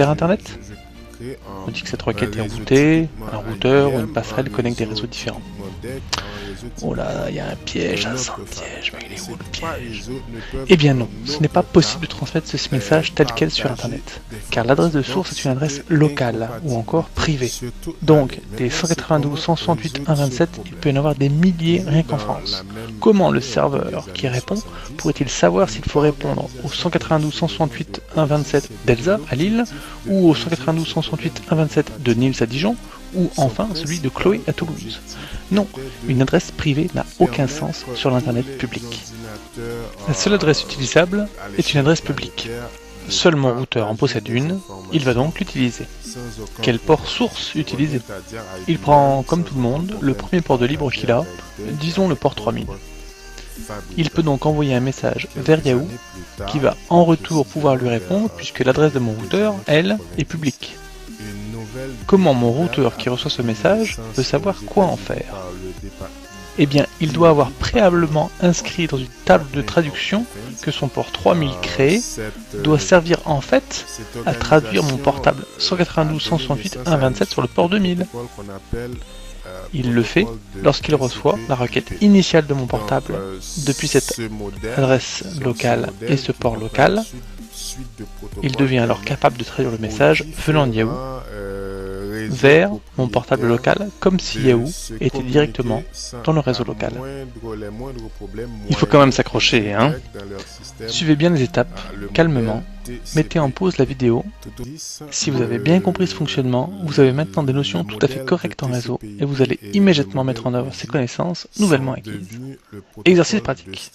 vers Internet. On dit que cette requête est routée, un routeur ou une passerelle connecte des réseaux différents. Oh là, il y a un piège, un sang de piège, mais il est où le piège? Eh bien non, ce n'est pas possible de transmettre ce message tel quel sur Internet, car l'adresse de source est une adresse locale, ou encore privée. Donc, des 192, 168, 127, il peut y en avoir des milliers rien qu'en France. Comment le serveur qui répond pourrait-il savoir s'il faut répondre au 192, 168, 127 d'Elsa à Lille, ou au 192, 168, 127 de Nils à Dijon, ou enfin celui de Chloé à Toulouse? Non, une adresse privée n'a aucun sens sur l'internet public. La seule adresse utilisable est une adresse publique. Seul mon routeur en possède une, il va donc l'utiliser. Quel port source utiliser? Il prend, comme tout le monde, le premier port de libre qu'il a, disons le port 3000. Il peut donc envoyer un message vers Yahoo, qui va en retour pouvoir lui répondre puisque l'adresse de mon routeur, elle, est publique. Comment mon routeur qui reçoit ce message peut savoir quoi en faire? Eh bien, il doit avoir préalablement inscrit dans une table de traduction que son port 3000 créé doit servir en fait à traduire mon portable 192, 168, 127 sur le port 2000. Il le fait lorsqu'il reçoit la requête initiale de mon portable depuis cette adresse locale et ce port local. Il devient alors capable de traduire le message venant de Yahoo vers mon portable local, comme si Yahoo était directement dans le réseau local. Il faut quand même s'accrocher, hein? Suivez bien les étapes, calmement, mettez en pause la vidéo. Si vous avez bien compris ce fonctionnement, vous avez maintenant des notions tout à fait correctes en réseau et vous allez immédiatement mettre en œuvre ces connaissances nouvellement acquises. Exercice pratique.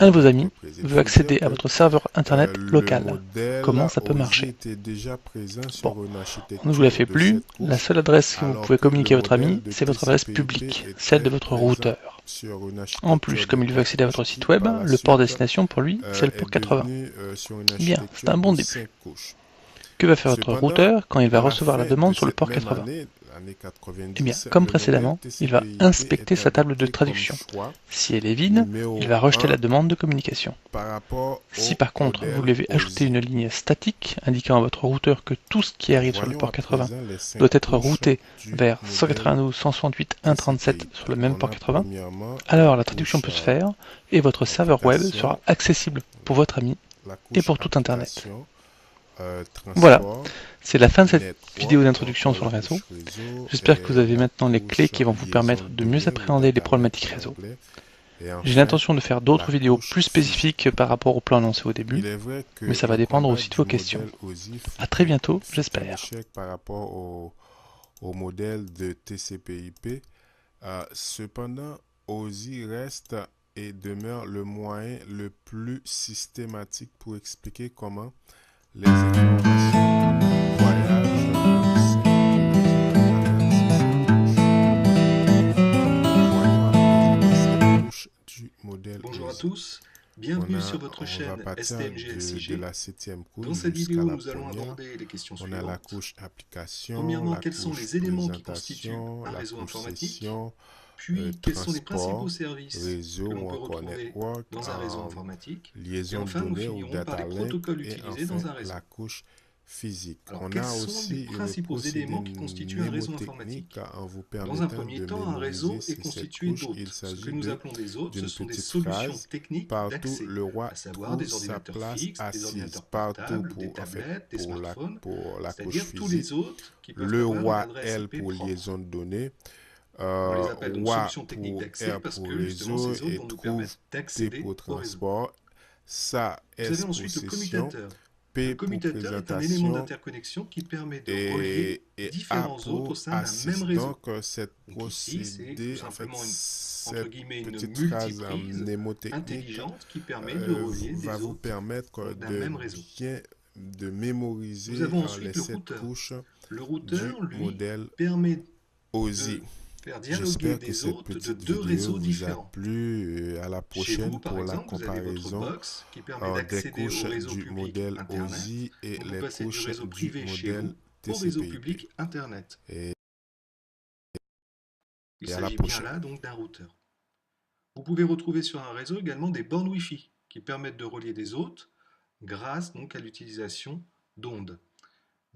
Un de vos amis veut accéder à votre serveur internet local. Comment ça peut marcher? Bon, on ne vous la fait plus. La seule adresse que vous pouvez communiquer à votre ami, c'est votre adresse publique, celle de votre routeur. En plus, comme il veut accéder à votre site web, le port destination pour lui, c'est le port 80. Bien, c'est un bon début. Que va faire votre routeur quand il va recevoir la demande sur le port 80? Eh bien, comme précédemment, il va inspecter sa table de traduction. Si elle est vide, il va rejeter la demande de communication. Si par contre, vous lui avez ajouté une ligne statique indiquant à votre routeur que tout ce qui arrive sur le port 80 doit être routé vers 192, 168, 137 sur le même port 80, alors la traduction peut se faire et votre serveur web sera accessible pour votre ami et pour tout Internet. Voilà, c'est la fin de cette vidéo d'introduction sur le réseau. J'espère que vous avez maintenant les clés qui vont vous permettre de mieux appréhender les problématiques réseau. J'ai l'intention de faire d'autres vidéos plus spécifiques par rapport au plan annoncé au début, mais ça va dépendre aussi de vos questions. A très bientôt, j'espère. Par rapport au modèle de TCP/IP, cependant, OSI reste et demeure le moyen le plus systématique pour expliquer comment les informations voyagent du modèle. Bonjour à tous, bienvenue sur votre chaîne STMG-LCG. Dans cette vidéo, nous allons aborder les questions On a la suivantes. couche application, Premièrement, la quels sont couche les éléments qui présentation, constituent un la réseau couche informatique? session, Puis, quels sont les transport, principaux services réseau que l'on ou peut encore retrouver network, dans un réseau informatique? Et liaison de enfin, nous données ou finirons par data les link protocoles et utilisés enfin dans un réseau. la couche physique. Alors, On quels a sont aussi les principaux éléments qui constituent un réseau informatique? en vous Dans un permettant premier de temps, un réseau mémoriser est cette constitué couche. d'hôtes. Il Ce que s'agit nous appelons des hôtes, ce d'une sont des petite solutions phrase. techniques Partout, d'accès, le roi à savoir trouve des sa ordinateurs place fixes, des assise. ordinateurs Partout portables, des tablettes, des pour smartphones, la couche c'est-à-dire tous physique. les hôtes qui peuvent Le avoir une roi adresse L IP pour propre. liaison de données. On les appelle donc WA solutions techniques pour d'accès R parce pour que justement réseau ces hôtes et vont nous trouve permettre T d'accéder pour au réseau. transport. Ça Vous S avez pour ensuite le session. commutateur. Le P pour commutateur est un élément présentation d'interconnexion qui permet de relier et A différents hôtes au pour sein d'un assist. même réseau. Donc cette Donc ici, c'est tout procédé, en fait, simplement entre cette guillemets une petite phrase multiprise mnémotechnique intelligente qui permet de relier va des vous hôtes permettre d'un de même réseau. bien de Nous mémoriser avons les ensuite le 7 routeur. couches Le du routeur, lui, modèle permet OSI. de faire dialoguer J'espère que des cette hôtes de petite deux vidéo réseaux vous a différents. plu. À la Chez prochaine vous, par pour la exemple, vous avez votre comparaison box qui permet des d'accéder au couches réseau du public modèle Internet. OSI et Donc vous les passez du couches réseau du privé chez modèle vous au réseau TCP/IP. public Internet. Et Il à la s'agit bien prochaine. là donc d'un routeur. Vous pouvez retrouver sur un réseau également des bornes Wi-Fi qui permettent de relier des hôtes grâce donc à l'utilisation d'ondes.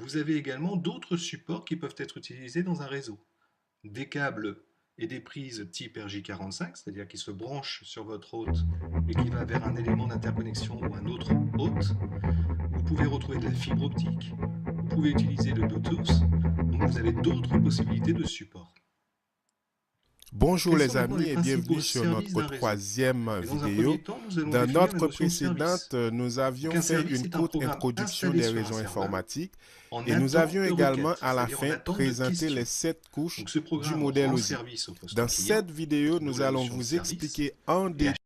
Vous avez également d'autres supports qui peuvent être utilisés dans un réseau. Des câbles et des prises type RJ45, c'est-à-dire qui se branchent sur votre hôte et qui va vers un élément d'interconnexion ou un autre hôte. Vous pouvez retrouver de la fibre optique, vous pouvez utiliser le Bluetooth, donc vous avez d'autres possibilités de support. Bonjour les amis et bienvenue sur notre troisième vidéo. Dans notre précédente, nous avions fait une courte introduction des réseaux informatiques et nous avions également à la fin présenté les 7 couches du modèle OSI. Dans cette vidéo, nous allons vous expliquer en détail